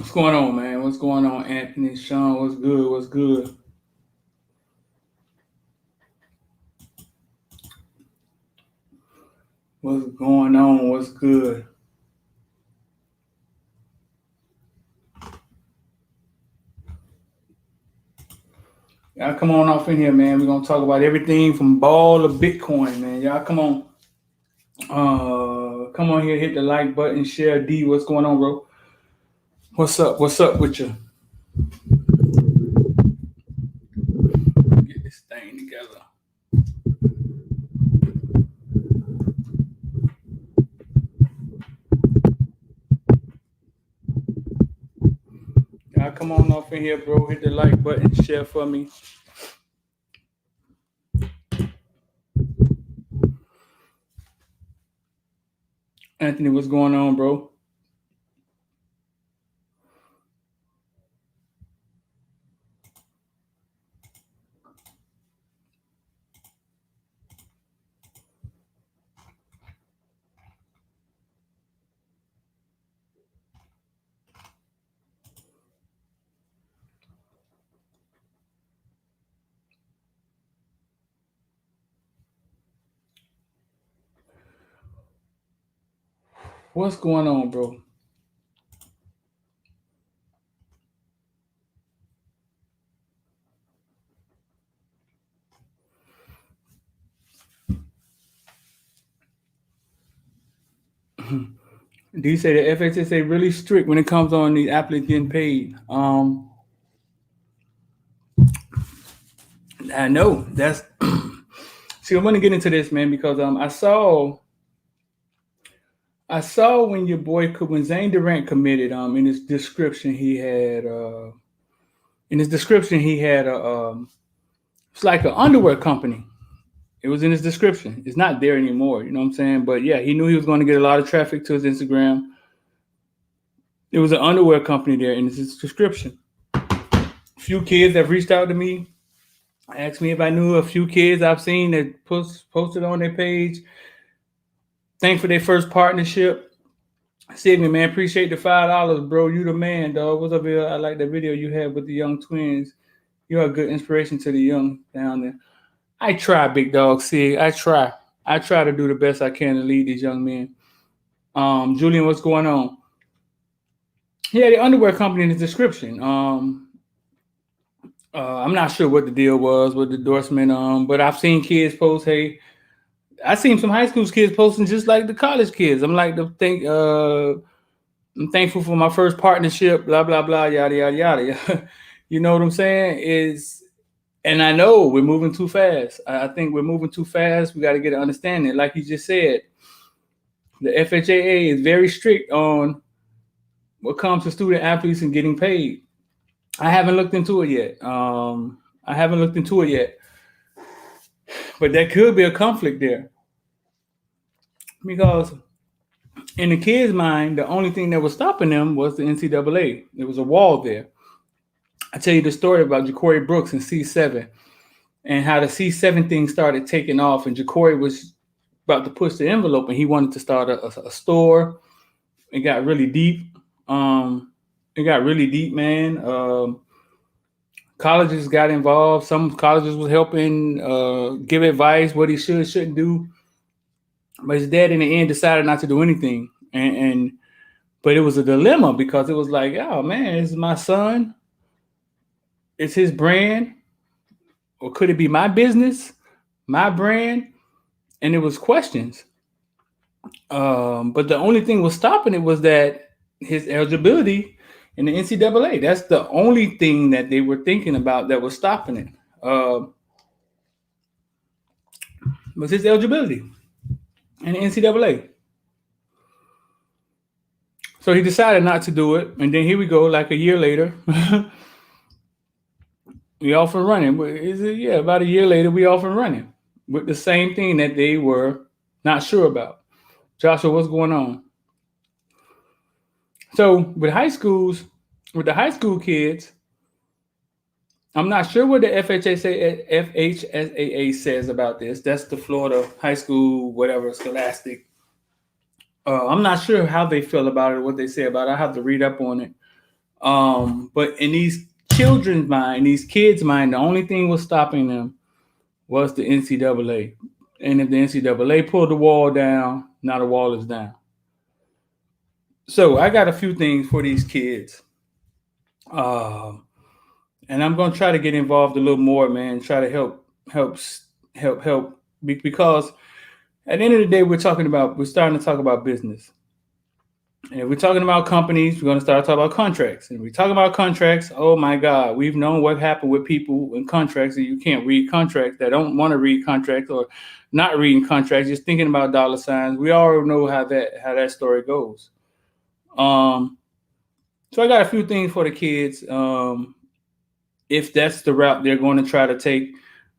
What's going on, man? What's going on, Anthony? Sean, what's good? What's good? What's going on? What's good? Y'all come on off in here, man. We're gonna talk about everything from ball to Bitcoin, man. Y'all come on. Come on here, hit the like button, share D. What's going on, bro? What's up? What's up with you? Get this thing together. Y'all come on off in here, bro. Hit the like button, share for me. Anthony, what's going on, bro? What's going on, bro? D say the FHSA really strict when it comes on the athletes getting paid. I know that's. See, I want to get into this, man, because I saw when when Zane Durant committed in his description he had it's like an underwear company. It was in his description. It's not there anymore. You know what I'm saying? But yeah, he knew he was going to get a lot of traffic to his Instagram. It was an underwear company there in his description. A few kids have reached out to me, asked me if I knew a few kids I've seen that posted on their page. Thank for their first partnership. Sigma, man, appreciate the $5, bro. You the man, dog. What's up here? I like the video you had with the young twins. You're a good inspiration to the young down there. I try, big dog. See, I try. I try to do the best I can to lead these young men. Julian, what's going on? Yeah, the underwear company in the description. I'm not sure what the deal was with the endorsement. But I've seen kids post, hey, I seen some high school kids posting just like the college kids. I'm thankful for my first partnership, blah, blah, blah, yada, yada, yada. You know what I'm saying? And I know we're moving too fast. I think we're moving too fast. We got to get an understanding. Like you just said, the FHAA is very strict on what comes to student athletes and getting paid. I haven't looked into it yet. But there could be a conflict there because in the kids' mind, the only thing that was stopping them was the NCAA. There was a wall there. I tell you the story about Ja'Cory Brooks and C7 and how the C7 thing started taking off, and Ja'Cory was about to push the envelope, and he wanted to start a store. It got really deep. Man. Colleges got involved. Some colleges was helping give advice what he shouldn't do. But his dad in the end decided not to do anything. But it was a dilemma because it was like, oh man, this is my son. It's his brand. Or could it be my business, my brand? And it was questions. But the only thing was stopping it was that his eligibility in the NCAA. That's the only thing that they were thinking about that was stopping it. Was his eligibility in the NCAA. So he decided not to do it. And then here we go, like a year later. We off and running. About a year later, we off and running with the same thing that they were not sure about. Joshua, what's going on? So with the high school kids, I'm not sure what the FHSAA says about this. That's the Florida high school, whatever, scholastic. I'm not sure how they feel about it, what they say about it. I have to read up on it. But in these children's mind, these kids' mind, the only thing was stopping them was the NCAA. And if the NCAA pulled the wall down, now the wall is down. So I got a few things for these kids. Um, and I'm gonna try to get involved a little more, man. Try to help, help. Because at the end of the day, we're starting to talk about business. And if we're talking about companies, we're going to start talking about contracts. And if we're talking about contracts, oh my God, we've known what happened with people in contracts and you can't read contracts that don't want to read contracts or not reading contracts, just thinking about dollar signs. We all know how that story goes. Um, so I got a few things for the kids. If that's the route they're going to try to take,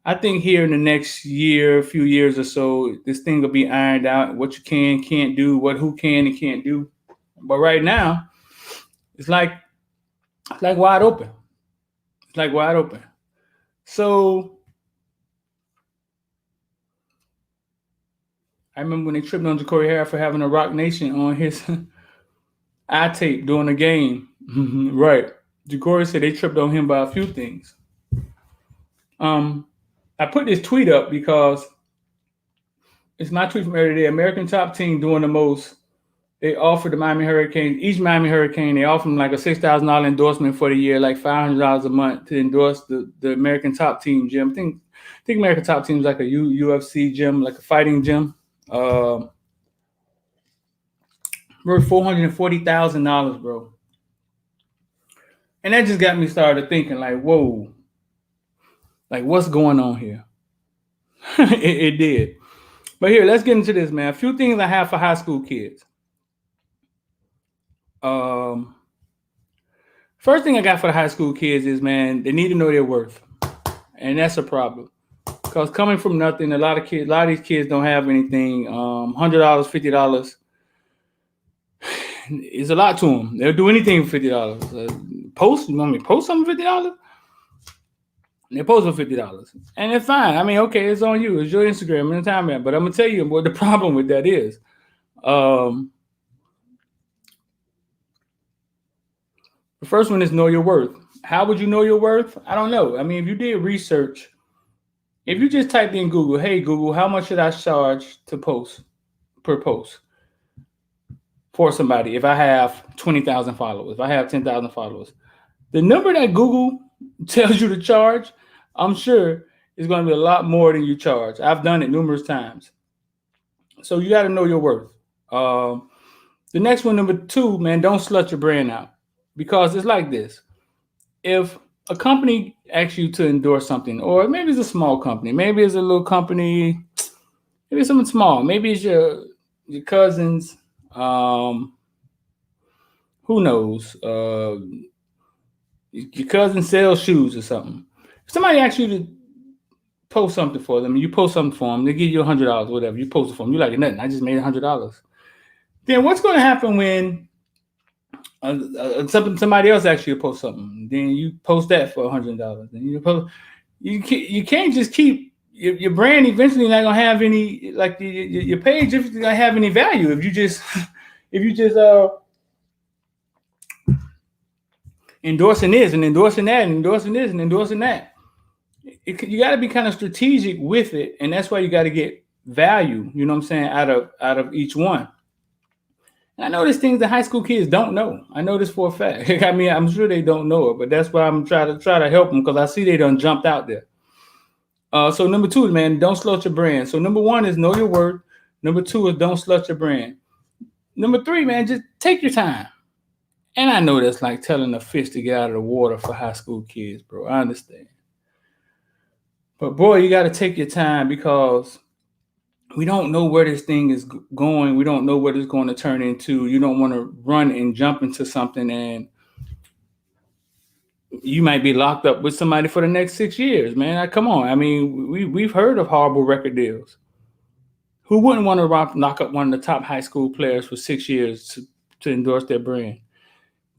I think here in the next year, few years or so, this thing will be ironed out. What you can't do, what who can and can't do. But right now, it's like wide open. It's like wide open. So I remember when they tripped on Ja'Cory Harris for having a Rock Nation on his eye tape during the game. Right. Ja'Cory said they tripped on him by a few things. Um, I put this tweet up because it's my tweet from earlier today. American Top Team doing the most. They offered the Miami Hurricanes, each Miami Hurricane, they offered them like a $6,000 endorsement for the year, like $500 a month to endorse the American Top Team gym. I think American Top Team is like a UFC gym, like a fighting gym. Worth $440,000, bro. And that just got me started thinking, like, whoa, like what's going on here? it did. But here, let's get into this, man. A few things I have for high school kids. Um, First thing I got for the high school kids is, man, they need to know their worth, and that's a problem. Because coming from nothing, a lot of these kids don't have anything. $100, $50 is a lot to them. They'll do anything for $50. You want me to post something for $50? They post for $50, and it's fine. I mean, okay, it's on you. It's your Instagram and the time, man. But I'm gonna tell you what the problem with that is. Um, the first one is know your worth. How would you know your worth? I don't know. I mean, if you did research, if you just typed in Google, hey Google, how much should I charge to post per post for somebody? If I have 20,000 followers, if I have 10,000 followers, the number that Google tells you to charge, I'm sure is going to be a lot more than you charge. I've done it numerous times. So you got to know your worth. The next one, number 2, man, don't slut your brand out, because it's like this. If a company asks you to endorse something, or maybe it's a small company, maybe it's a little company, maybe it's something small, maybe it's your cousins, who knows, your cousin sells shoes or something. If somebody asks you to post something for them, you post something for them, they give you $100, whatever, you post it for them, you're like, nothing, I just made $100. Then what's going to happen when somebody else asks you to post something? Then you post that for $100. Then you can't just keep your brand. Eventually not gonna have any, like your page isn't gonna have any value if you just endorsing this and endorsing that and endorsing this and endorsing that. You got to be kind of strategic with it, and that's why you got to get value. You know what I'm saying, out of each one. And I know there's things that high school kids don't know. I know this for a fact. I mean, I'm sure they don't know it, but that's why I'm trying to help them, because I see they done jumped out there. So number 2, man, don't slut your brand. So number 1 is know your worth. Number 2 is don't slut your brand. Number 3, man, just take your time. And I know that's like telling a fish to get out of the water for high school kids, bro. I understand. But boy, you got to take your time, because we don't know where this thing is going. We don't know what it's going to turn into. You don't want to run and jump into something, and you might be locked up with somebody for the next 6 years, man. Come on. I mean, we've heard of horrible record deals. Who wouldn't want to knock up one of the top high school players for 6 years to endorse their brand?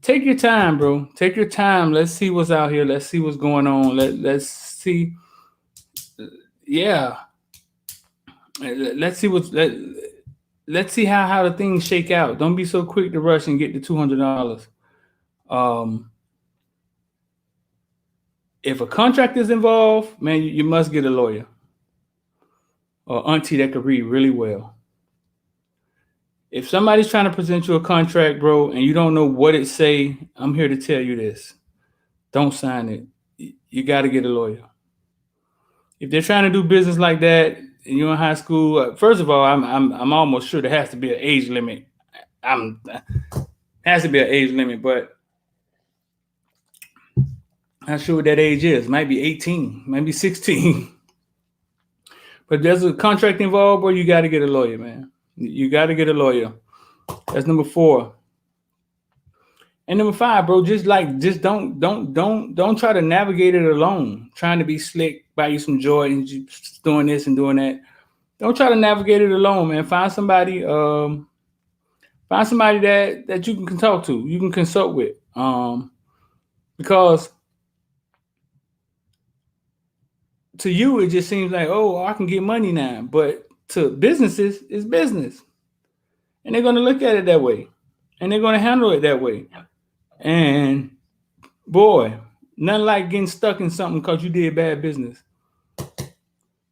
Take your time, bro. Take your time. Let's see what's out here. Let's see what's going on. Let's see. Yeah. Let's see let's see how the things shake out. Don't be so quick to rush and get the $200. Um, if a contract is involved, man, you must get a lawyer or auntie that could read really well. If somebody's trying to present you a contract, bro, and you don't know what it say, I'm here to tell you this: don't sign it. You got to get a lawyer. If they're trying to do business like that, and you're in high school, first of all, I'm almost sure there has to be an age limit. I'm has to be an age limit, but I'm not sure what that age is. Might be 18, maybe 16. But there's a contract involved, bro. You got to get a lawyer, man. You got to get a lawyer. That's number 4. And number 5, bro, just don't try to navigate it alone. Trying to be slick, buy you some joy, and just doing this and doing that. Don't try to navigate it alone, man. Find somebody that you can talk to, you can consult with. Because to you it just seems like, oh, I can get money now. But to businesses, it's business. And they're gonna look at it that way. And they're gonna handle it that way. And boy, nothing like getting stuck in something because you did bad business.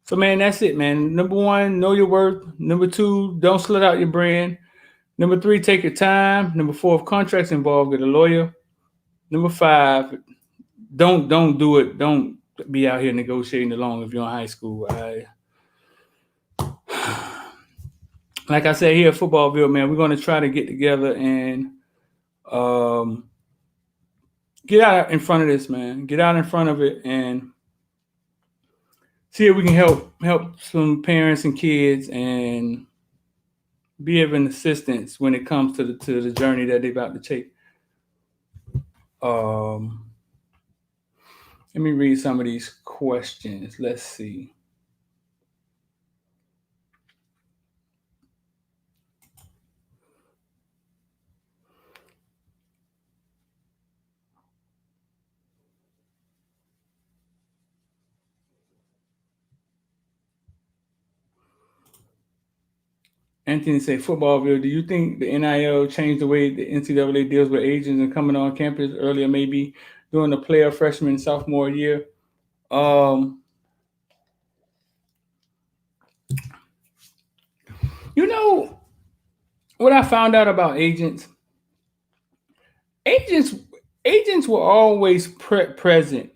So man, that's it, man. Number 1, know your worth. Number 2, don't slut out your brand. Number 3, take your time. Number 4, if contracts involved, get a lawyer. Number 5, don't do it. Don't be out here negotiating along if you're in high school. Like I said here at Footballville, man, we're going to try to get together and get out in front of this, man. Get out in front of it and see if we can help some parents and kids and be of an assistance when it comes to the journey that they're about to take. Let me read some of these questions. Let's see. Anthony say, Footballville, do you think the NIL changed the way the NCAA deals with agents and coming on campus earlier, maybe during the player freshman and sophomore year? You know what I found out about agents? Agents agents were always present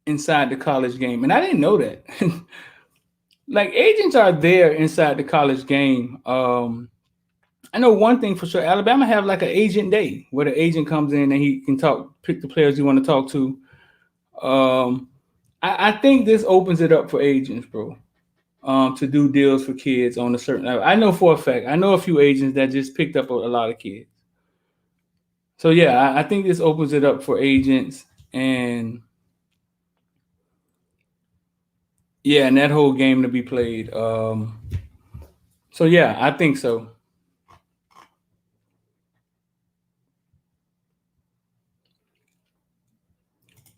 inside the college game, and I didn't know that. Like agents are there inside the college game. I know one thing for sure. Alabama have like an agent day where the agent comes in and he can pick the players you want to talk to. I think this opens it up for agents, bro, to do deals for kids on a certain level. I know for a fact. I know a few agents that just picked up a lot of kids. So yeah, I think this opens it up for agents and yeah, and that whole game to be played. So yeah, I think so.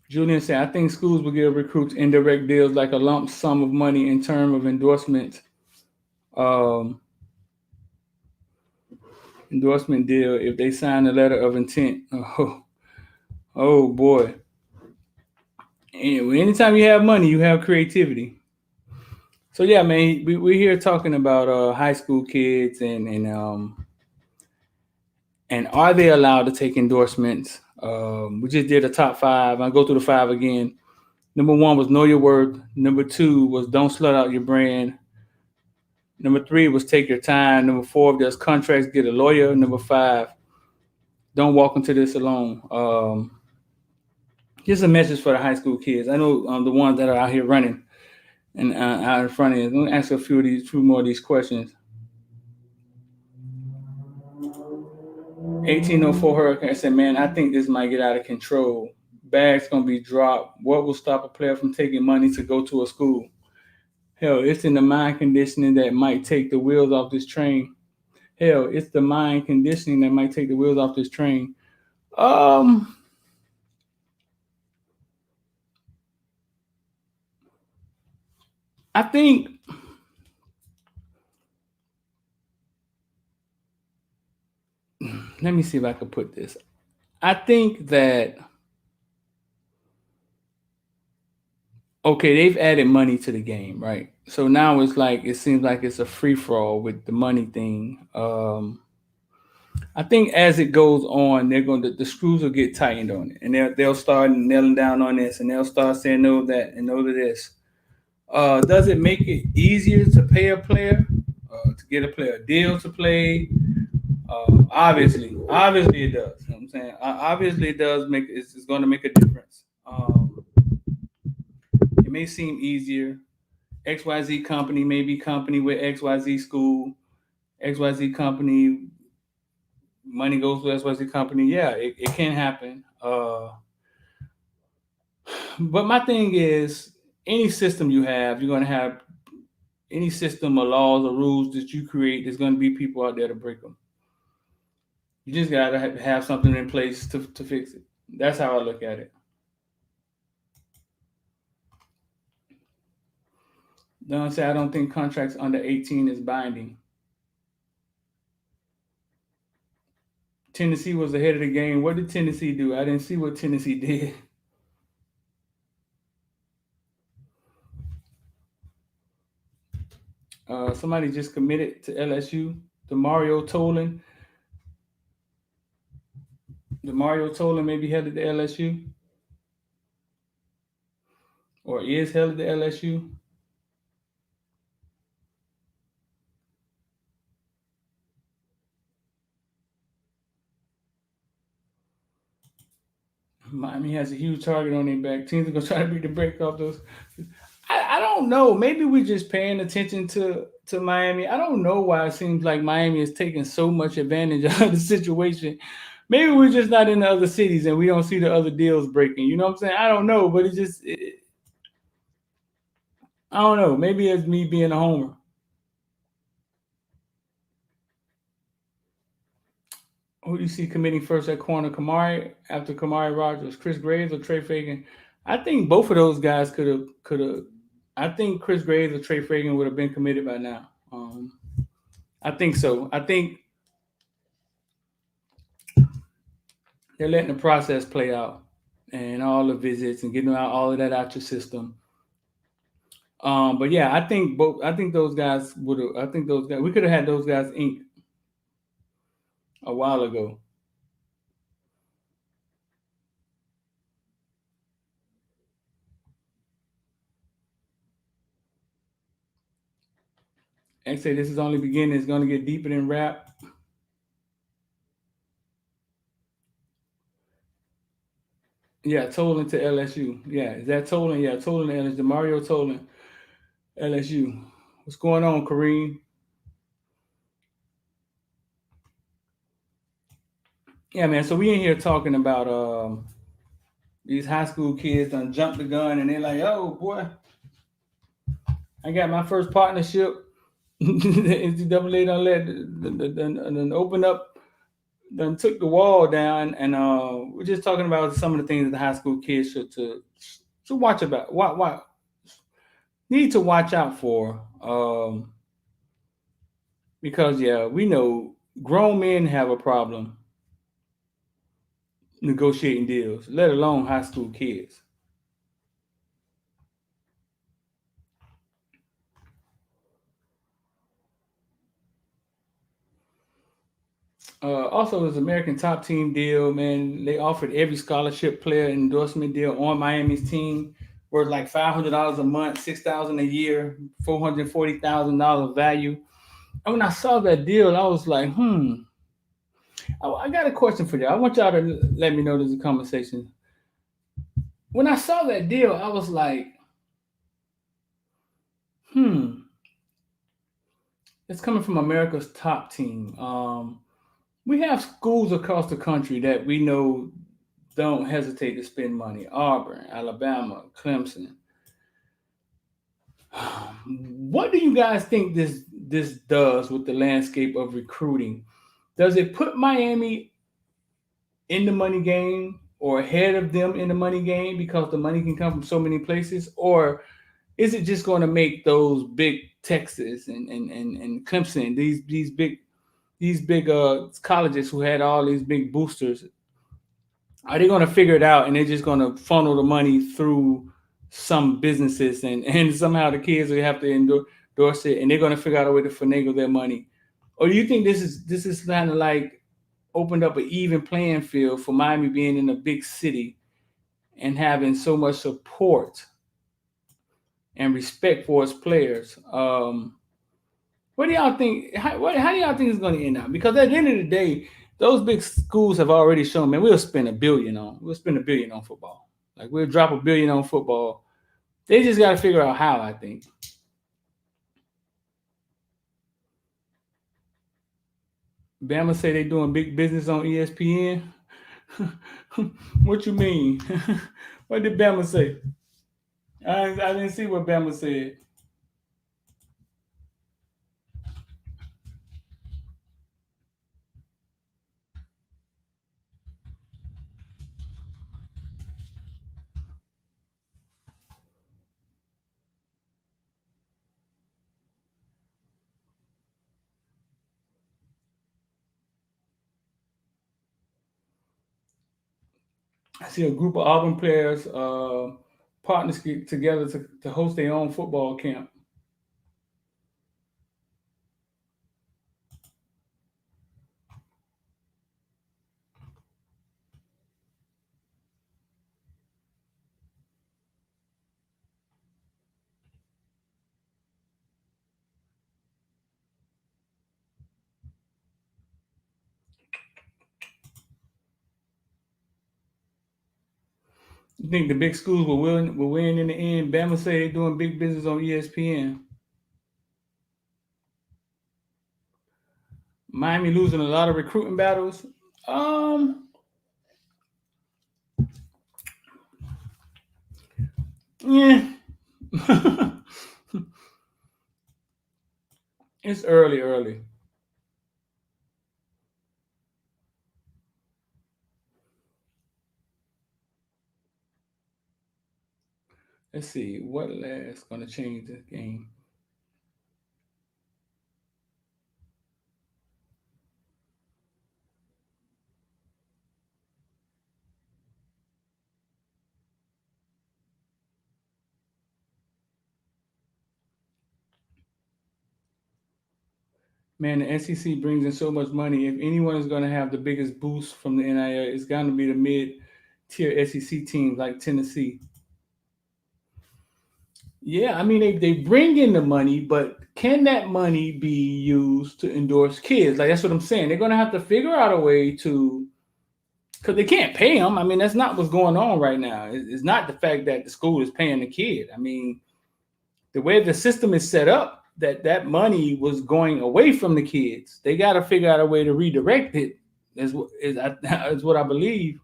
Julian said, I think schools will give recruits indirect deals like a lump sum of money in terms of um, endorsement deal if they sign a letter of intent. Oh boy. Anyway, anytime you have money, you have creativity. So yeah, man, we're here talking about high school kids and are they allowed to take endorsements? We just did a top 5. I'll go through the 5 again. Number 1 was know your worth. Number 2 was don't slut out your brand. Number 3 was take your time. Number 4, if there's contracts, get a lawyer. Number 5, don't walk into this alone. Here's a message for the high school kids. I know the ones that are out here running and out in front of you. Let me ask a few more of these questions. 1804 Hurricane said, man, I think this might get out of control. Bags gonna be dropped. What will stop a player from taking money to go to a school? Hell, it's in the mind conditioning that might take the wheels off this train. Hell, it's the mind conditioning that might take the wheels off this train. I think let me see if I can put this. I think that okay, they've added money to the game, right? So now it's like it seems like it's a free for all with the money thing. I think as it goes on, they're going to the screws will get tightened on it, and they'll start nailing down on this, and they'll start saying no to that and no to this. Does it make it easier to pay a player, to get a player a deal to play? Obviously it does. You know what I'm saying, obviously it does make it's going to make a difference. It may seem easier. XYZ company may be company with XYZ school, XYZ company, money goes to XYZ company. Yeah, it can happen. But my thing is, any system you have, you're going to have any system or laws or rules that you create, there's going to be people out there to break them. You just got to have something in place to fix it. That's how I look at it. Don't say I don't think contracts under 18 is binding. Tennessee was ahead of the game. What did Tennessee do? I didn't see what Tennessee did. Somebody just committed to LSU. Demario Tolan. Demario Tolan may be headed to LSU or is headed to LSU. Miami has a huge target on their back. Teams are gonna try to beat the break off those. I don't know. Maybe we're just paying attention to Miami. I don't know why it seems like Miami is taking so much advantage of the situation. Maybe we're just not in the other cities and we don't see the other deals breaking. You know what I'm saying? I don't know, but I don't know. Maybe it's me being a homer. Who do you see committing first at corner? Kamari after Kamari Rogers, Chris Graves or Trey Fagan? I think both of those guys could have. I think Chris Graves or Trey Fagan would have been committed by now. I think so. I think they're letting the process play out and all the visits and getting out all of that out your system. But yeah, I think both. I think those guys would have. I think those guys. We could have had those guys inked a while ago. And say this is only beginning. It's going to get deeper than rap. Yeah, Tolan to LSU. Yeah, is that Tolan? Yeah, Tolan to LSU. Mario Tolan, LSU. What's going on, Kareem? Yeah, man. So we in here talking about these high school kids done jumped the gun and they're like, oh boy, I got my first partnership. The NCAA done done opened up, done took the wall down, and we're just talking about some of the things that the high school kids should watch about. What need to watch out for? Because yeah, we know grown men have a problem negotiating deals, let alone high school kids. Also, this American Top Team deal, man, they offered every scholarship player endorsement deal on Miami's team worth like $500 a month, $6,000 a year, $440,000 value. And when I saw that deal, I was like, I got a question for you. I want y'all to let me know there's a conversation. When I saw that deal, I was like, hmm, it's coming from America's top team. We have schools across the country that we know don't hesitate to spend money. Auburn, Alabama, Clemson. What do you guys think this does with the landscape of recruiting? Does it put Miami in the money game or ahead of them in the money game because the money can come from so many places? Or is it just going to make those big Texas and Clemson, these big colleges who had all these big boosters, Are they going to figure it out and they're just going to funnel the money through some businesses and somehow the kids will have to endorse it and they're going to figure out a way to finagle their money? Or do you think this is kind of like opened up an even playing field for Miami being in a big city and having so much support and respect for its players? What do y'all think? How do y'all think it's going to end up? Because at the end of the day, those big schools have already shown, man, we'll spend $1 billion on football. Like we'll drop $1 billion on football. They just got to figure out how. I think. Bama say they doing big business on ESPN. What you mean? What did Bama say? I didn't see what Bama said. I see a group of Auburn players partners get together to host their own football camp. You think the big schools will win in the end? Bama say they're doing big business on ESPN. Miami losing a lot of recruiting battles. Um, yeah, it's early. Let's see what last gonna change this game. Man, the NCC brings in so much money. If anyone is gonna have the biggest boost from the NIL, it's gonna be the mid-tier SEC teams like Tennessee. Yeah, I mean they bring in the money, but can that money be used to endorse kids? Like that's what I'm saying. They're gonna have to figure out a way to, because they can't pay them. I mean, that's not what's going on right now. It's not the fact that the school is paying the kid. I mean, the way the system is set up, that money was going away from the kids. They got to figure out a way to redirect it. Is what I believe.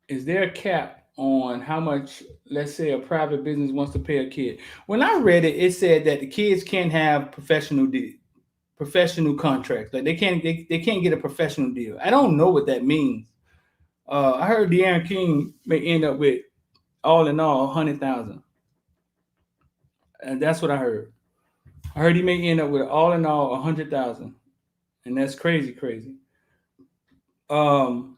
Is there a cap on how much, let's say, a private business wants to pay a kid? When I read it, it said that the kids can't have professional contracts. Like they can't get a professional deal. I don't know what that means. I heard De'Aaron King may end up with all in all 100,000, and that's what I heard. I heard he may end up with all in all 100,000, and that's crazy. Um,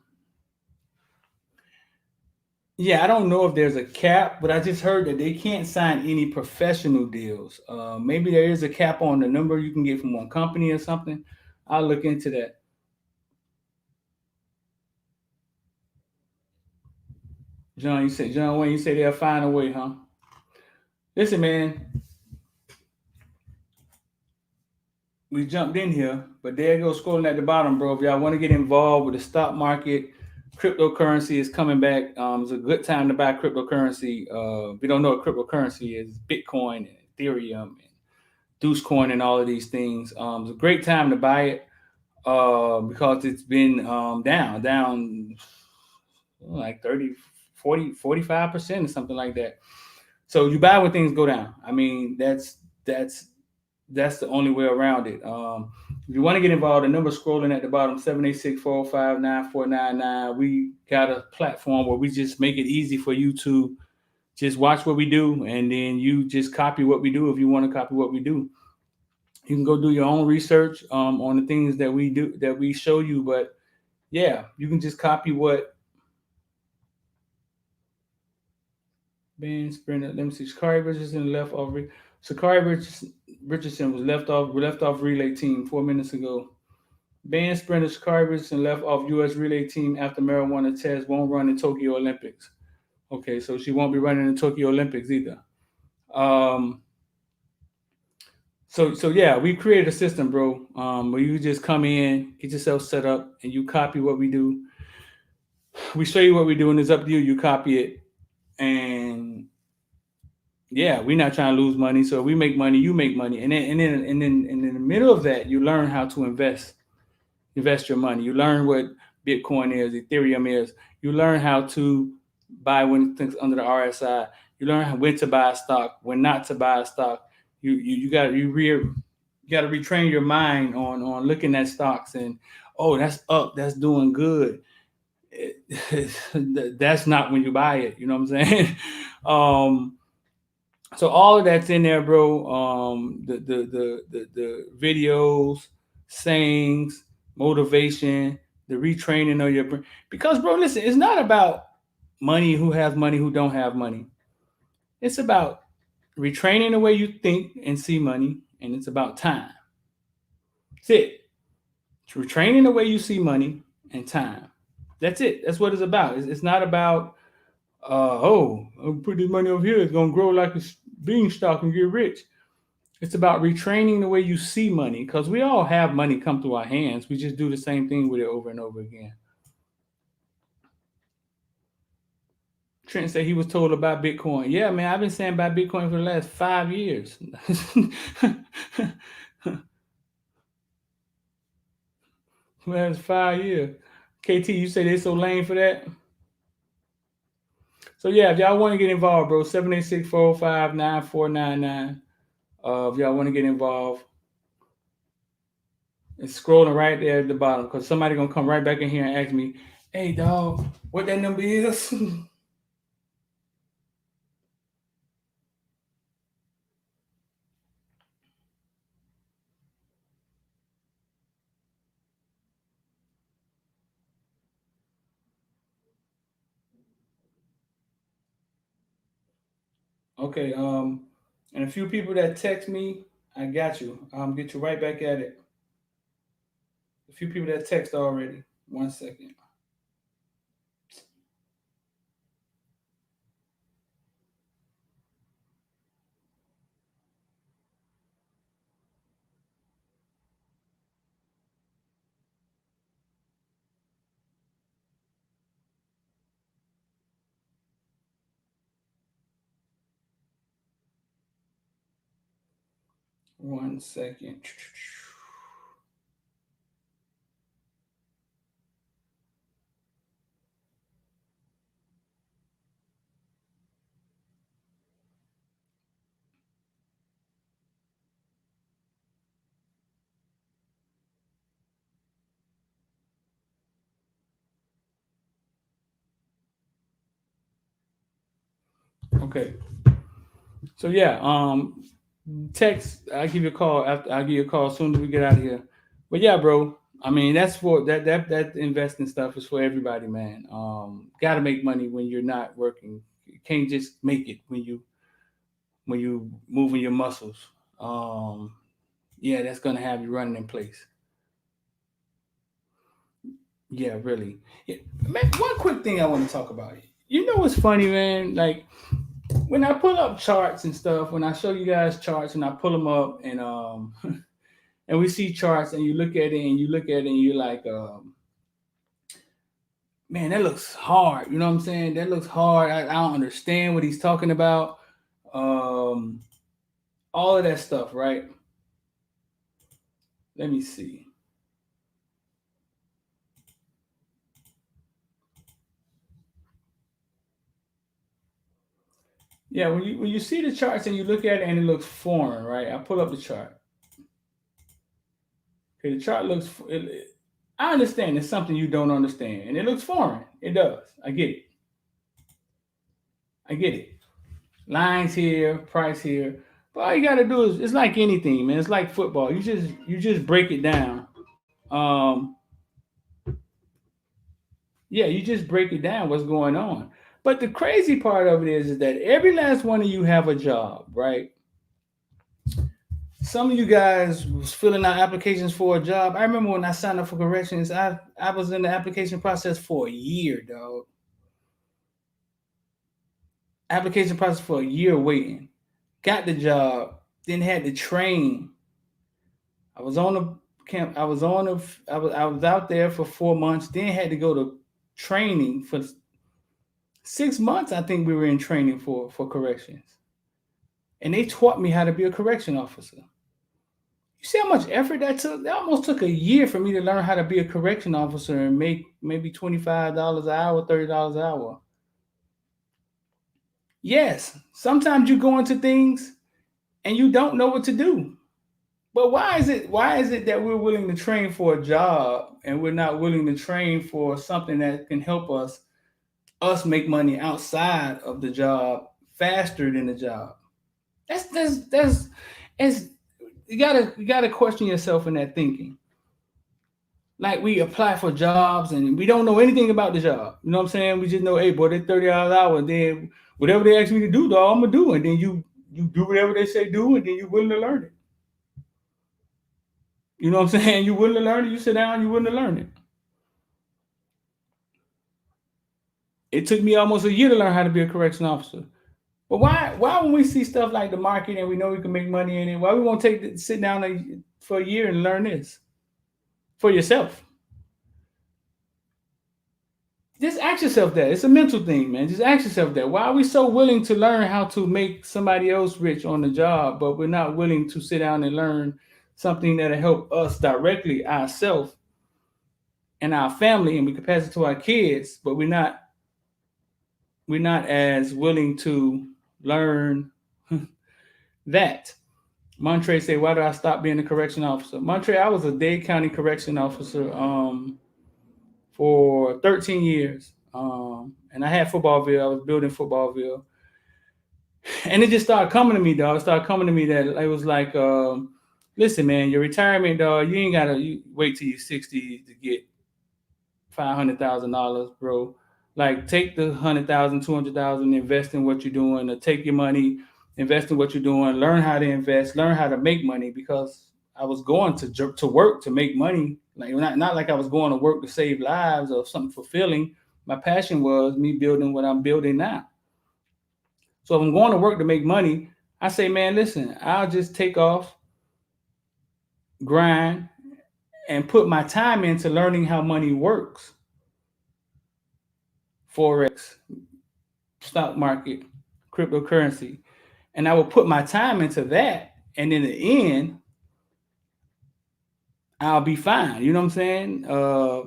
yeah, I don't know if there's a cap, but I just heard that they can't sign any professional deals. Maybe there is a cap on the number you can get from one company or something. I'll look into that. John Wayne, you say they'll find a way, huh? Listen, man, we jumped in here, but there goes scrolling at the bottom, bro. If y'all want to get involved with the stock market, cryptocurrency is coming back. It's a good time to buy cryptocurrency. If you don't know what cryptocurrency is, Bitcoin and Ethereum and Dogecoin and all of these things. It's a great time to buy it because it's been down like 30, 40, 45% or something like that. So you buy when things go down. I mean, that's that's the only way around it. If you want to get involved, the number scrolling at the bottom, 786-405-9499. We got a platform where we just make it easy for you to just watch what we do, and then you just copy what we do if you want to copy what we do. You can go do your own research on the things that we do that we show you. But yeah, you can just copy what Ben Sprinter. Let me see. Sakari Richardson was left off relay team 4 minutes ago. Ben Sprinter Sakari Richardson left off U.S. relay team after marijuana test. Won't run in Tokyo Olympics. Okay, so she won't be running in Tokyo Olympics either. Um, so yeah, we created a system, bro, where you just come in, get yourself set up, and you copy what we do. We show you what we do, and it's up to you. You copy it, and yeah, we're not trying to lose money. So we make money, you make money, and in the middle of that, you learn how to invest your money. You learn what Bitcoin is, Ethereum is. You learn how to buy when things under the RSI. You learn when to buy a stock, when not to buy a stock. You got to retrain your mind on looking at stocks and, oh, that's up, that's doing good. That's not when you buy it. You know what I'm saying? um, so all of that's in there, bro. The videos, sayings, motivation, the retraining of your brain. Because, bro, listen, it's not about money, who has money, who don't have money. It's about retraining the way you think and see money, and it's about time. That's it. It's retraining the way you see money and time. That's it. That's what it's about. It's not about, I'll put this money over here. It's gonna grow like a beanstalk and get rich. It's about retraining the way you see money, because we all have money come through our hands. We just do the same thing with it over and over again. Trent said he was told about Bitcoin. Yeah, man, I've been saying about Bitcoin for the last 5 years. Last 5 years. KT, you say they so lame for that? So yeah, if y'all want to get involved, bro, 786-405-9499. If y'all want to get involved, it's scrolling right there at the bottom, because somebody gonna come right back in here and ask me, hey dog, what that number is? Okay, and a few people that text me, I got you. Get you right back at it. A few people that text already. 1 second. One second. Okay. So yeah, text. I'll give you a call after. I'll give you a call as soon as we get out of here. But yeah, bro. I mean, that's for that investing stuff is for everybody, man. Got to make money when you're not working. You can't just make it when you moving your muscles. Um, yeah, that's gonna have you running in place. Yeah, really. Yeah. Man, one quick thing I want to talk about. You know what's funny, man? Like when I pull up charts and stuff, when I show you guys charts and I pull them up and and we see charts and you look at it and you look at it and you're like, man, that looks hard. You know what I'm saying? That looks hard. I don't understand what he's talking about. Um, all of that stuff, right? Let me see. Yeah, when you see the charts and you look at it and it looks foreign, right? I pull up the chart. Okay, the chart looks. I understand it's something you don't understand, and it looks foreign. It does. I get it. I get it. Lines here, price here. But all you gotta do is it's like anything, man. It's like football. You just break it down. Um, yeah, you just break it down what's going on. But the crazy part of it is that every last one of you have a job, right? Some of you guys was filling out applications for a job. I remember when I signed up for corrections, I was in the application process for a year, dog. Application process for a year waiting. Got the job, then had to train. I was on the camp. I was on the. I was out there for 4 months. Then had to go to training for 6 months. I think we were in training for corrections, and they taught me how to be a correction officer. You see how much effort that took? That almost took a year for me to learn how to be a correction officer and make maybe $25 an hour, $30 an hour. Yes, sometimes you go into things and you don't know what to do. But why is it that we're willing to train for a job and we're not willing to train for something that can help us make money outside of the job faster than the job? That's it's you gotta question yourself in that thinking. Like we apply for jobs and we don't know anything about the job. You know what I'm saying? We just know, hey boy, they're $30 an hour, and then whatever they ask me to do, though, I'm gonna do, and then you do whatever they say do, and then you're willing to learn it. You know what I'm saying? You willing to learn it, you sit down, you willing to learn it. It took me almost a year to learn how to be a correction officer. But why when we see stuff like the market and we know we can make money in it, why we won't sit down for a year and learn this for yourself? Just ask yourself that. It's a mental thing, man. Just ask yourself that. Why are we so willing to learn how to make somebody else rich on the job, but we're not willing to sit down and learn something that'll help us directly ourselves and our family, and we can pass it to our kids, but we're not as willing to learn that. Montre said, "Why did I stop being a correction officer?" Montre, I was a Dade County correction officer for 13 years, and I had Footballville. I was building Footballville, and it just started coming to me, dog. It started coming to me that it was like, listen, man, your retirement, dog. You ain't gotta wait till you're 60 to get $500,000, bro. Like take the 100,000, 200,000, invest in what you're doing, or take your money, invest in what you're doing, learn how to invest, learn how to make money. Because I was going to work to make money, like not like I was going to work to save lives or something fulfilling. My passion was me building what I'm building now. So if I'm going to work to make money, I say, man, listen, I'll just take off, grind, and put my time into learning how money works. Forex, stock market, cryptocurrency. And I will put my time into that. And in the end, I'll be fine. You know what I'm saying?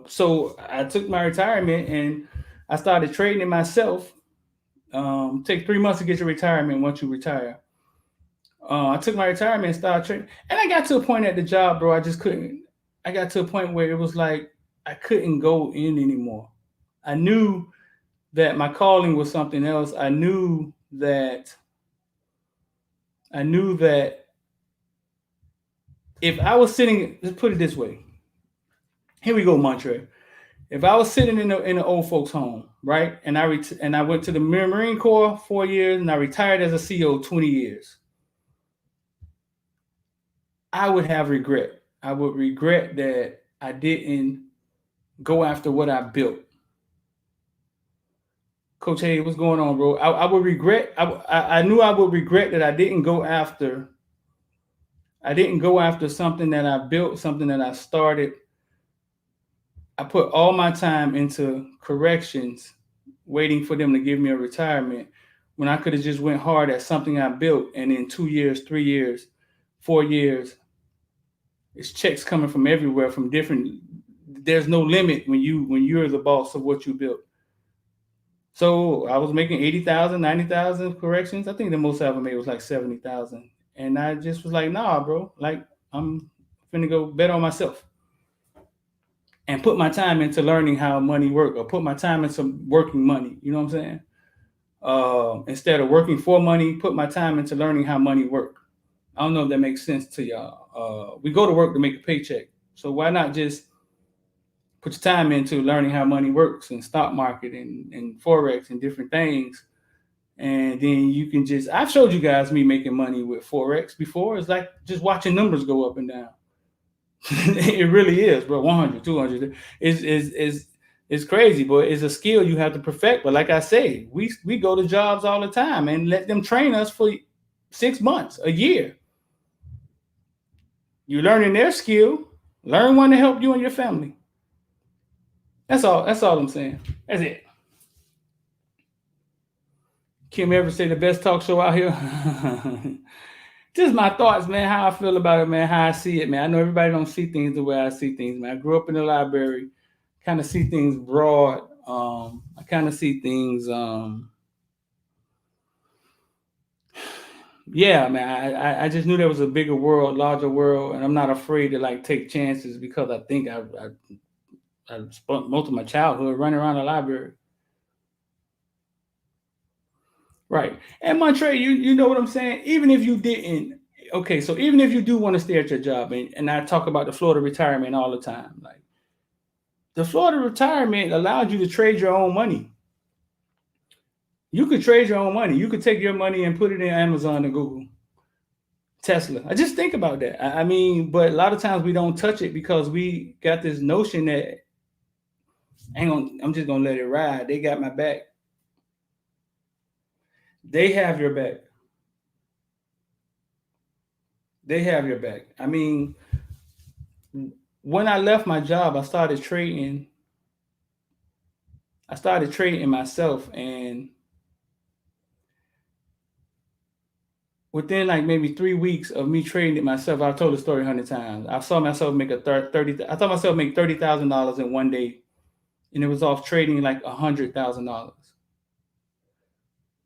So I took my retirement and I started trading it myself. Take 3 months to get your retirement once you retire. I took my retirement and started trading. And I got to a point at the job, bro, I just couldn't. I got to a point where it was like I couldn't go in anymore. I knew that my calling was something else. I knew that if I was sitting, let's put it this way. Here we go, Montre. If I was sitting in the old folks' home, right, and I went to the Marine Corps 4 years, and I retired as a CO 20 years, I would have regret. I would regret that I didn't go after what I built. Coach, hey, what's going on, bro? I would regret. I knew I would regret that I didn't go after. I didn't go after something that I built, something that I started. I put all my time into corrections, waiting for them to give me a retirement, when I could have just went hard at something I built, and in 2 years, 3 years, 4 years, it's checks coming from everywhere, from different. There's no limit when you're the boss of what you built. So I was making 80,000, 90,000 corrections. I think the most I ever made was like 70,000. And I just was like, nah, bro. Like I'm finna go bet on myself and put my time into learning how money work, or put my time into working money. You know what I'm saying? Instead of working for money, put my time into learning how money work. I don't know if that makes sense to y'all. We go to work to make a paycheck, so why not just put your time into learning how money works and stock market and forex and different things, and then you can just. I've showed you guys me making money with forex before. It's like just watching numbers go up and down. It really is, bro. 100, 200 is crazy, but it's a skill you have to perfect. But like I say, we go to jobs all the time and let them train us for 6 months, a year. You're learning their skill. Learn one to help you and your family. That's all. That's all I'm saying. That's it. Kim ever say the best talk show out here? Just my thoughts, man. How I feel about it, man. How I see it, man. I know everybody don't see things the way I see things, man. I grew up in the library, kind of see things broad. I kind of see things. Yeah, man. I just knew there was a bigger world, larger world, and I'm not afraid to like take chances because I think I spent most of my childhood running around the library. Right. And Montre, you know what I'm saying? Even if you didn't, okay, so even if you do want to stay at your job, and I talk about the Florida retirement all the time, like the Florida retirement allowed you to trade your own money. You could trade your own money. You could take your money and put it in Amazon and Google, Tesla. I just think about that. I mean, but a lot of times we don't touch it because we got this notion that hang on, I'm just gonna let it ride. They got my back. They have your back. They have your back. I mean, when I left my job, I started trading. I started trading myself, and within like maybe 3 weeks of me trading it myself, I've told the story 100 times. I saw myself make a 30. I thought myself make $30,000 in one day, and it was off trading like $100,000.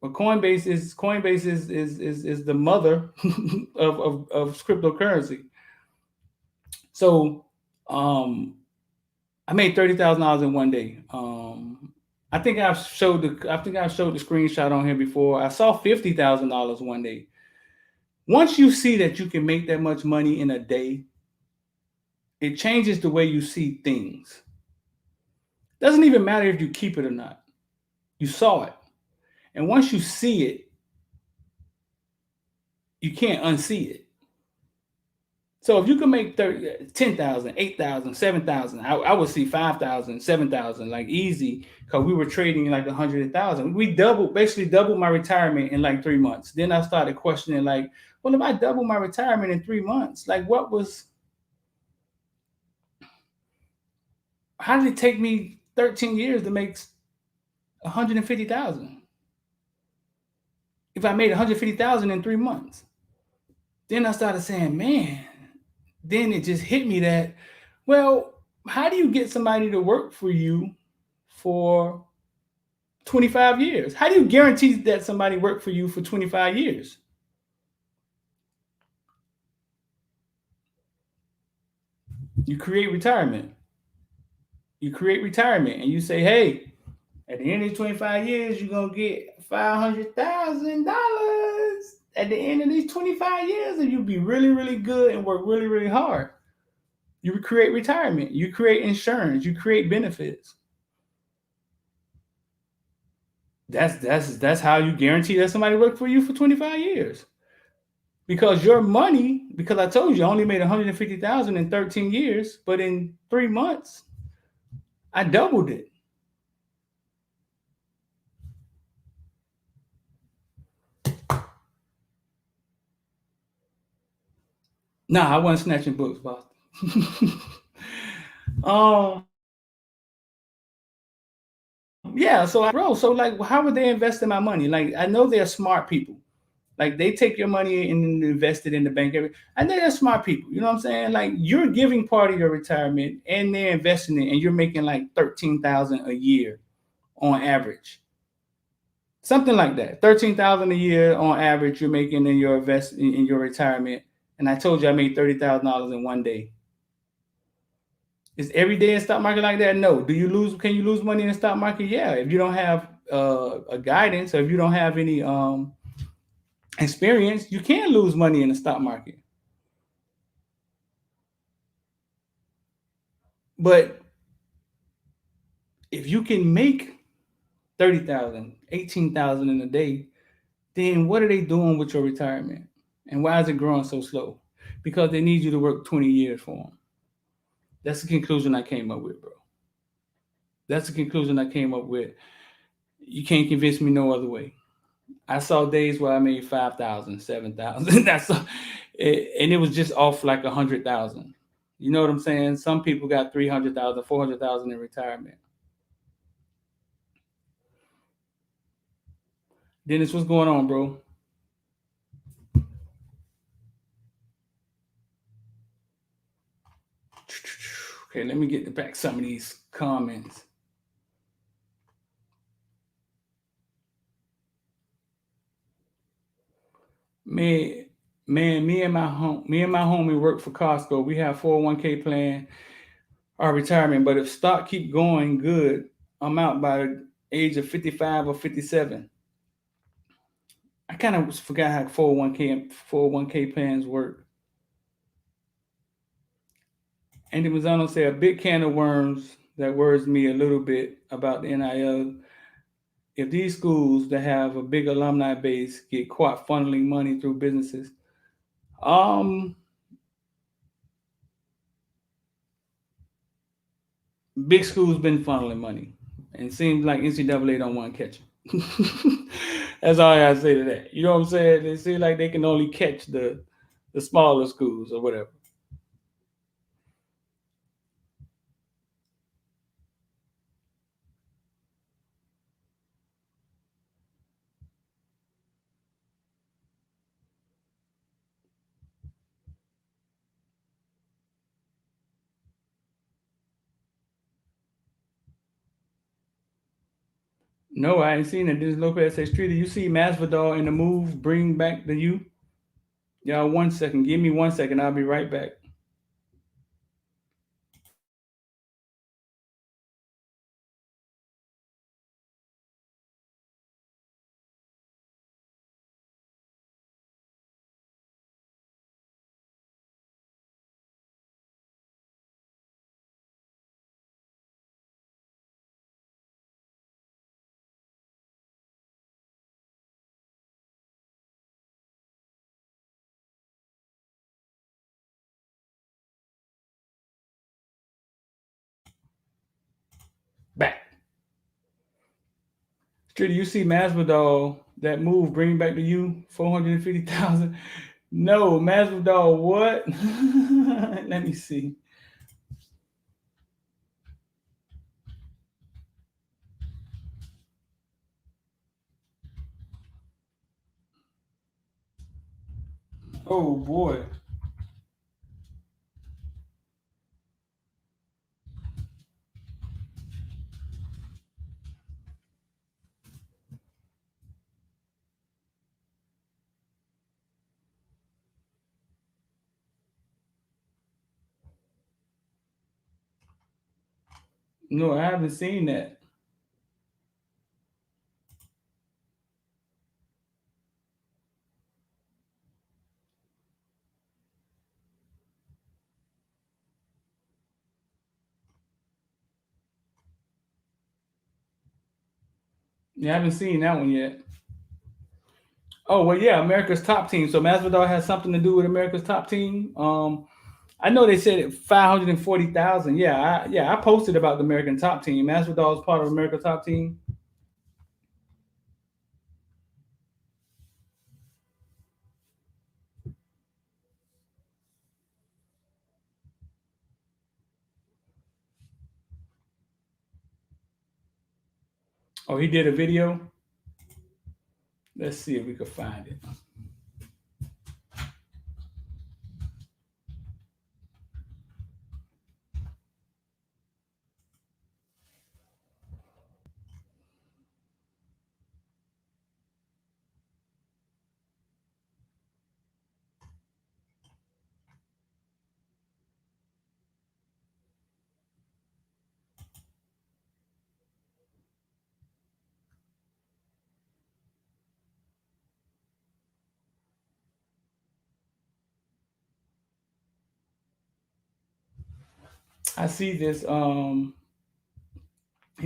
But Coinbase is the mother of cryptocurrency. So um, I made $30,000 in one day. I think I've showed the screenshot on here before. I saw $50,000 one day. Once you see that you can make that much money in a day, it changes the way you see things. Doesn't even matter if you keep it or not. You saw it. And once you see it, you can't unsee it. So if you can make 10,000, 8,000, 7,000, I would see 5,000, 7,000 like easy because we were trading like 100,000. We basically doubled my retirement in like 3 months. Then I started questioning like, well, if I double my retirement in 3 months, like how did it take me 13 years to make 150,000? If I made 150,000 in 3 months, then I started saying, man, then it just hit me that, well, how do you get somebody to work for you for 25 years? How do you guarantee that somebody worked for you for 25 years? You create retirement. You create retirement and you say, hey, at the end of 25 years, you're going to get $500,000 at the end of these 25 years, and you'll be really, really good and work really, really hard. You create retirement. You create insurance. You create benefits. That's how you guarantee that somebody worked for you for 25 years. Because your money, because I told you I only made 150,000 in 13 years, but in 3 months, I doubled it. Nah, I wasn't snatching books, boss. um, yeah. So like, how would they invest in my money? Like, I know they're smart people. Like, they take your money and invest it in the bank. I know they're smart people. You know what I'm saying? Like, you're giving part of your retirement, and they're investing it, and you're making like 13,000 a year on average. Something like that. 13,000 a year on average you're making in your retirement. And I told you I made $30,000 in one day. Is every day in stock market like that? No. Can you lose money in the stock market? Yeah. If you don't have a guidance, or if you don't have any experience, you can lose money in the stock market. But if you can make 30,000, 18,000 in a day, then what are they doing with your retirement? And why is it growing so slow? Because they need you to work 20 years for them. That's the conclusion I came up with, bro. That's the conclusion I came up with. You can't convince me no other way. I saw days where I made 5,000, 7,000. And it was just off like 100,000. You know what I'm saying? Some people got 300,000, 400,000 in retirement. Dennis, what's going on, bro? Okay, let me get back some of these comments. Man, man, me and my homie work for Costco. We have 401k plan, our retirement. But if stock keep going good, I'm out by the age of 55 or 57. I kind of forgot how 401k plans work. Andy Mazzano said a big can of worms that worries me a little bit about the NIL. If these schools that have a big alumni base get caught funneling money through businesses, um, big schools been funneling money, and it seems like NCAA don't want to catch them. That's all I gotta say to that. You know what I'm saying? It seems like they can only catch the smaller schools or whatever. No, I ain't seen it. This Lopez says, Streeter, you see Masvidal in the move bring back the you? Y'all, 1 second. Give me 1 second. I'll be right back. Back. Streeter, you see Masvidal that move bring back the you? 450,000. No, Masvidal, what? Let me see. Oh boy. No, I haven't seen that. Yeah, I haven't seen that one yet. Oh well, yeah, America's top team. So Masvidal has something to do with America's top team. I know they said it 540,000. Yeah, I posted about the American top team. Masvidal is part of America's top team. Oh, he did a video. Let's see if we can find it. I see this. He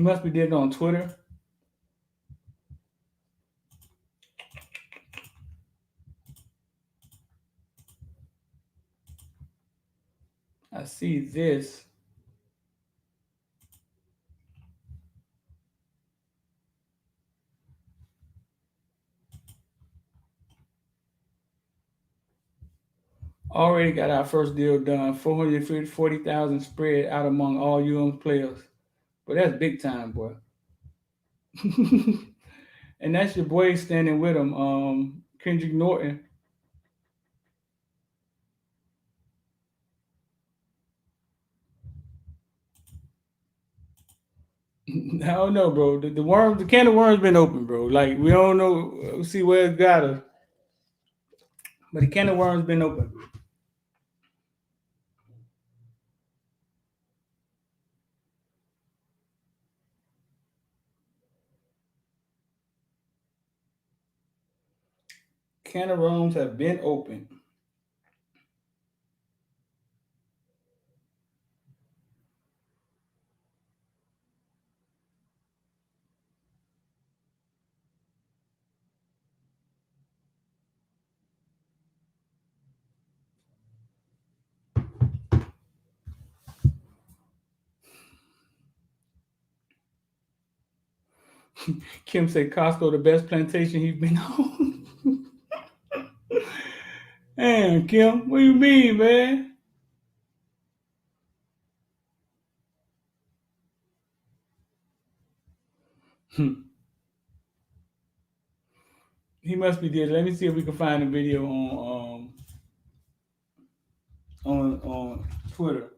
must be did it on Twitter. I see this. Already got our first deal done. 440,000 spread out among all UM players. But that's big time, boy. And that's your boy standing with him, Kendrick Norton. I don't know, bro. The worm, the can of worms been open, bro. Like we don't know, see where it got us, but the can of worms been open. Can of worms have been open. Kim said Costco the best plantation he's been on. Damn, Kim, what you mean, man? He must be dead. Let me see if we can find a video on Twitter.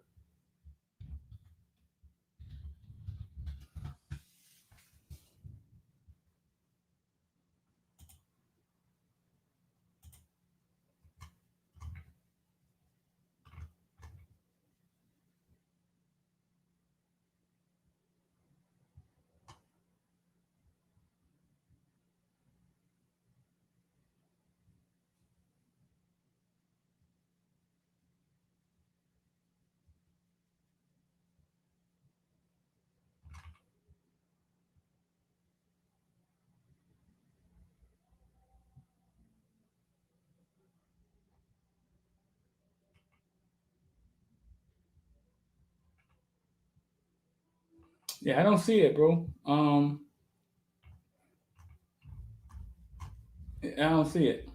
Yeah, I don't see it, bro. I don't see it.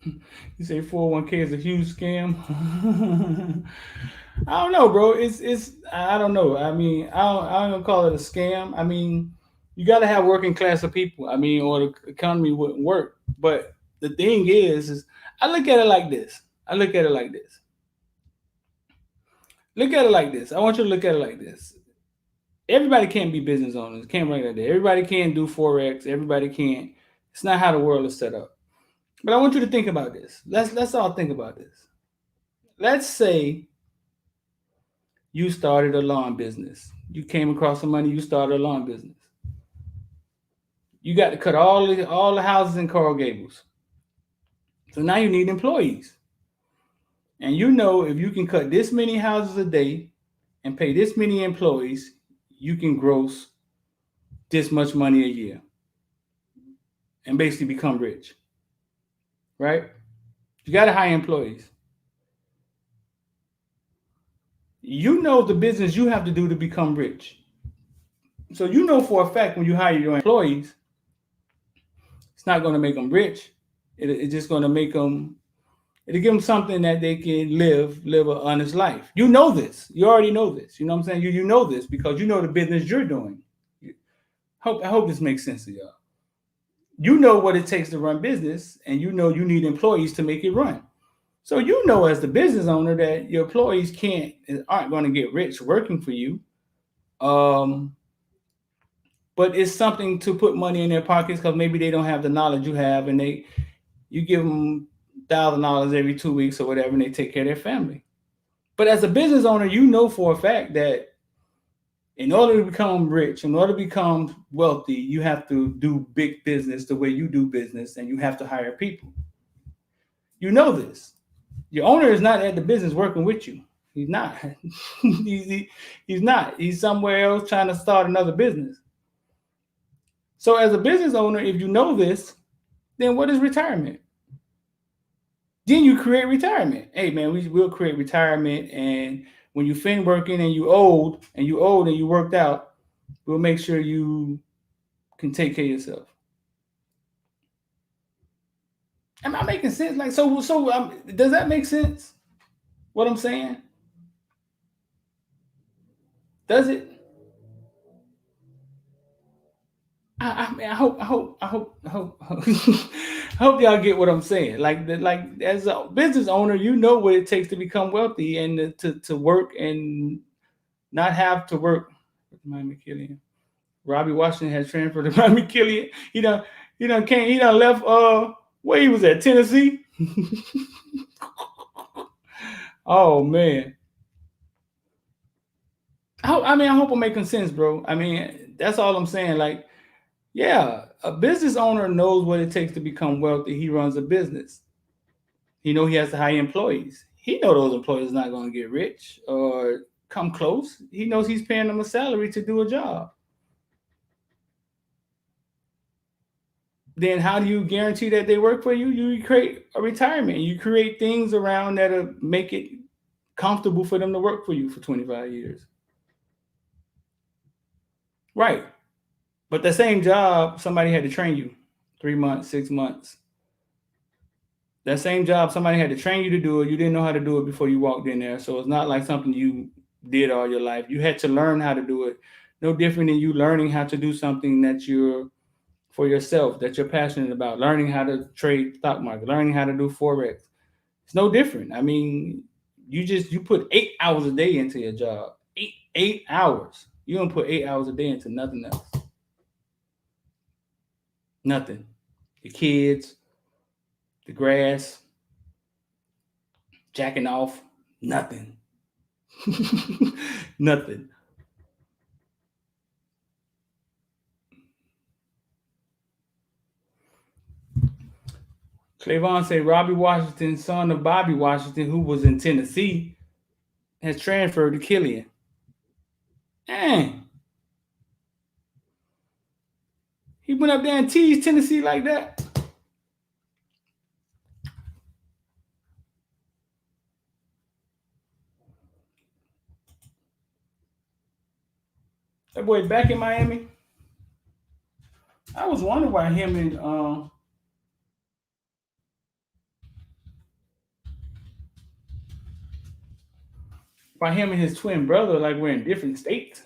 You say 401k is a huge scam. I don't know, bro. It's I don't know. I mean, I don't call it a scam. I mean, you got to have working class of people. I mean, or the economy wouldn't work. But the thing is I look at it like this. I look at it like this. Look at it like this. I want you to look at it like this. Everybody can't be business owners. Can't run like that. Everybody can't do forex. Everybody can't. It's not how the world is set up. But I want you to think about this. Let's all think about this. Let's say you started a lawn business. You came across some money. You started a lawn business. You got to cut all the houses in Coral Gables. So now you need employees. And you know if you can cut this many houses a day and pay this many employees, you can gross this much money a year and basically become rich. Right? You got to hire employees. You know the business you have to do to become rich. So you know for a fact when you hire your employees, it's not going to make them rich. It's just going to make them. It'll give them something that they can live an honest life. You know this. You already know this. You know what I'm saying? You know this because you know the business you're doing. I hope this makes sense to y'all. You know what it takes to run business, and you know you need employees to make it run. So you know as the business owner that your employees aren't going to get rich working for you. Um, but it's something to put money in their pockets because maybe they don't have the knowledge you have, and you give them $1,000 every 2 weeks or whatever, and they take care of their family. But as a business owner, you know for a fact that in order to become rich, in order to become wealthy, you have to do big business the way you do business, and you have to hire people. You know this. Your owner is not at the business working with you. He's not. He's not. He's somewhere else trying to start another business. So as a business owner, if you know this, then what is retirement? Then you create retirement. Hey man, we will create retirement, and when you fin working and you worked out, we'll make sure you can take care of yourself. Am I making sense? Like does that make sense? What I'm saying? Does it? I hope y'all get what I'm saying. Like as a business owner, you know what it takes to become wealthy and to work and not have to work. Miami Killian. Robbie Washington has transferred to Miami Killian. He done left where he was at, Tennessee. Oh man. I hope I'm making sense, bro. I mean, that's all I'm saying. Like, yeah, a business owner knows what it takes to become wealthy. He runs a business. He know he has to hire employees. He know those employees not going to get rich or come close. He knows he's paying them a salary to do a job. Then how do you guarantee that they work for you? You create a retirement. You create things around that'll make it comfortable for them to work for you for 25 years. Right. But the same job, somebody had to train you 3 months, 6 months. That same job, somebody had to train you to do it. You didn't know how to do it before you walked in there. So it's not like something you did all your life. You had to learn how to do it. No different than you learning how to do something that you're for yourself, that you're passionate about, learning how to trade stock market, learning how to do Forex. It's no different. I mean, you put 8 hours a day into your job. Eight hours. You don't put 8 hours a day into nothing else. Nothing. The kids, the grass, jacking off, nothing. Nothing. Clavon said Robbie Washington, son of Bobby Washington, who was in Tennessee, has transferred to Killian. Dang. He went up there and teased Tennessee like that. That boy back in Miami. I was wondering why him and his twin brother like were in different states.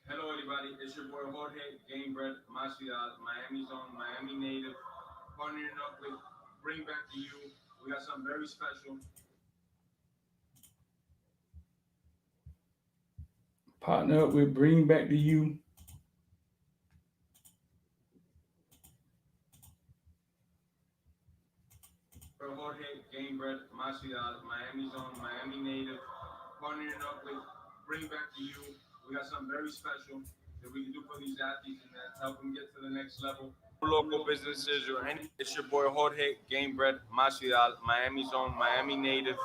Hello, everybody. It's your boy Jorge, Game Bread, Masvidal, Miami Zone, Miami native, partnering up with Bring Back to You. We got something very special. Partner up with Bring Back to You. Jorge, Game Bread, Masvidal, Miami Zone, Miami native, partnering up with Bring Back to You. We got something very special that we can do for these athletes and that's help them get to the next level. Local businesses or any. It's your boy Jorge, Game Bread, Masvidal, Miami Zone, Miami native,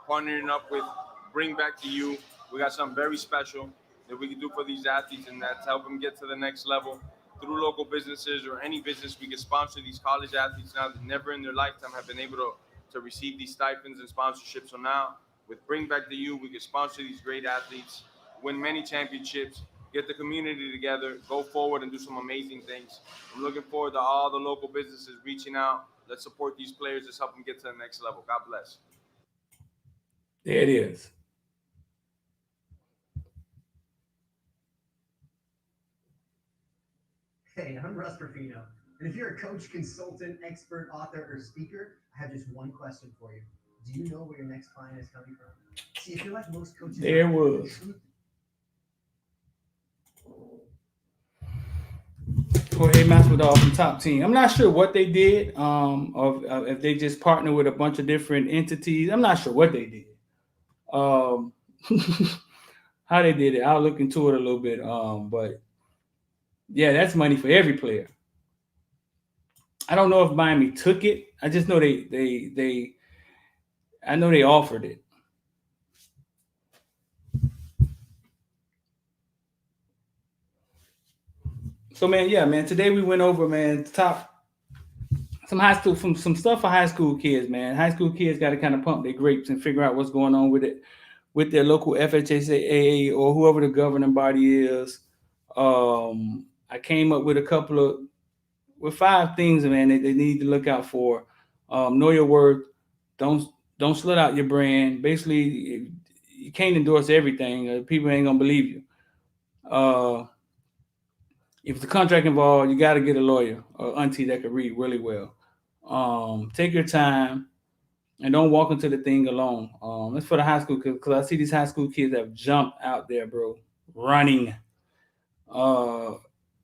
partnering up with Bring Back to You. We got something very special that we can do for these athletes and that's help them get to the next level. Through local businesses or any business, we can sponsor these college athletes now that never in their lifetime have been able to receive these stipends and sponsorships. So now, with Bring Back to You, we can sponsor these great athletes, win many championships, get the community together, go forward and do some amazing things. I'm looking forward to all the local businesses reaching out. Let's support these players. Let's help them get to the next level. God bless. There it is. Hey, I'm Russ Perfino. And if you're a coach, consultant, expert, author, or speaker, I have just one question for you. Do you know where your next client is coming from? See, if you're like most coaches, there it was. Jorge Masvidal from Top Team. I'm not sure what they did, or if they just partnered with a bunch of different entities. I'm not sure what they did. how they did it. I'll look into it a little bit. But yeah, that's money for every player. I don't know if Miami took it. I just know they I know they offered it. So man, yeah, man. Today we went over, man, top some high school from some stuff for high school kids, man. High school kids got to kind of pump their grapes and figure out what's going on with it with their local FHSAA or whoever the governing body is. I came up with a couple of with five things, man, that they need to look out for. Know your worth. Don't don't slut out your brand. Basically, you can't endorse everything. People ain't gonna believe you. Uh, if the contract involved, you got to get a lawyer or auntie that can read really well. Take your time and don't walk into the thing alone. That's for the high school kids because I see these high school kids that have jumped out there, bro, running. Uh,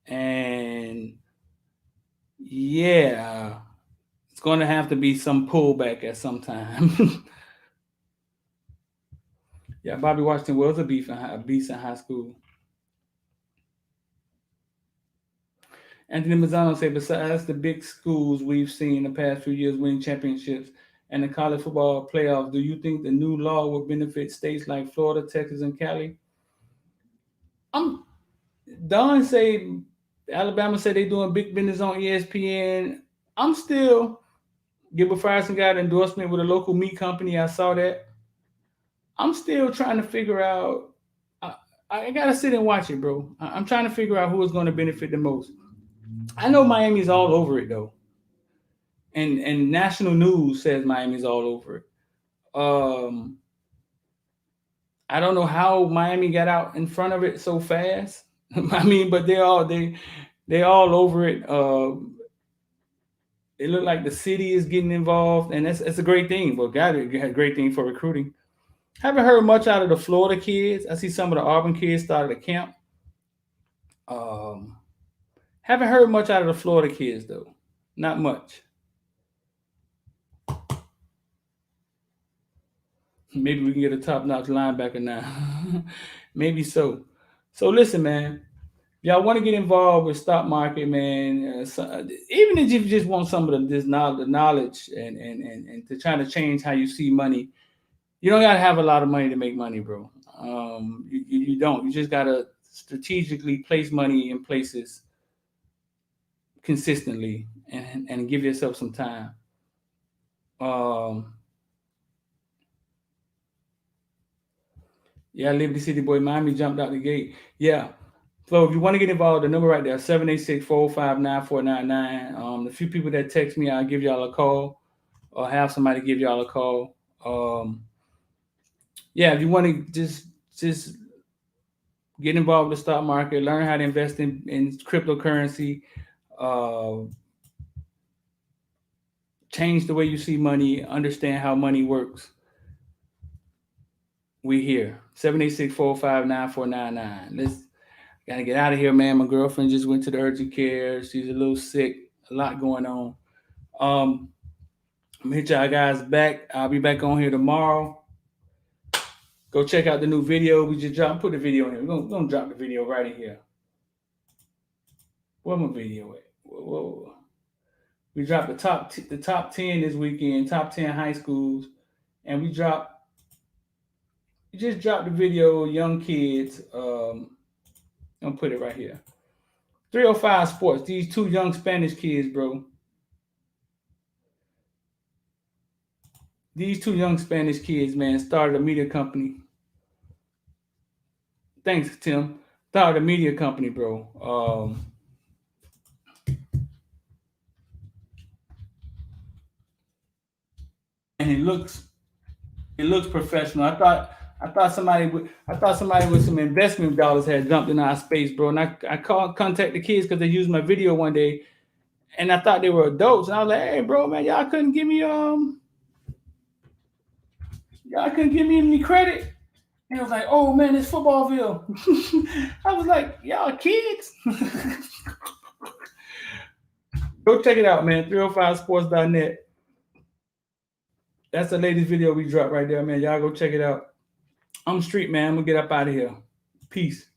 and yeah, it's going to have to be some pullback at some time. Yeah, Bobby Washington was a beast in high school. Anthony Mazzano said, besides the big schools we've seen the past few years winning championships and the college football playoffs, do you think the new law will benefit states like Florida, Texas, and Cali? I'm Don say Alabama said they doing big business on ESPN. I'm still Gilbert Frierson got an endorsement with a local meat company. I saw that. I'm still trying to figure out. I, I gotta sit and watch it, bro. I'm trying to figure out who is going to benefit the most. I know Miami's all over it though, and national news says Miami's all over it. Um, I don't know how Miami got out in front of it so fast. I mean, but they all over it. It looked like the city is getting involved, and that's a great thing. But God, it a great thing for recruiting. Haven't heard much out of the Florida kids. I see some of the Auburn kids started a camp. Um, haven't heard much out of the Florida kids though. Not much. Maybe we can get a top-notch linebacker now. Maybe so. So listen, man. Y'all want to get involved with stock market, man. Even if you just want some of this knowledge, the knowledge, and to try to change how you see money, you don't gotta have a lot of money to make money, bro. You don't. You just gotta strategically place money in places consistently and give yourself some time. Um, yeah, Liberty City boy, Miami jumped out the gate. Yeah. So if you want to get involved, the number right there, 786-405-9499. The few people that text me, I'll give y'all a call or have somebody give y'all a call. Yeah, if you want to just get involved with the stock market, learn how to invest in cryptocurrency, uh, change the way you see money, understand how money works. We here. 786-405-9499. Let's gotta get out of here, man. My girlfriend just went to the urgent care. She's a little sick. A lot going on. Um, I'm gonna hit y'all guys back. I'll be back on here tomorrow. Go check out the new video we just dropped. Put the video in here. We're gonna drop the video right in here. Where my video at? Whoa. We dropped the top 10 this weekend. Top 10 high schools, and we just dropped the video. Young kids. I'm gonna put it right here. 305 Sports. These two young Spanish kids, bro. These two young Spanish kids, man, started a media company. Thanks, Tim. Started a media company, bro. And it looks professional. I thought somebody with some investment dollars had jumped in our space, bro. And I contact the kids because they used my video one day, and I thought they were adults. And I was like, hey, bro, man, y'all couldn't give me any credit. And I was like, oh man, it's Footballville. I was like, y'all kids. Go check it out, man. 305sports.net. That's the latest video we dropped right there, man. Y'all go check it out. I'm street, man. I'm gonna get up out of here. Peace.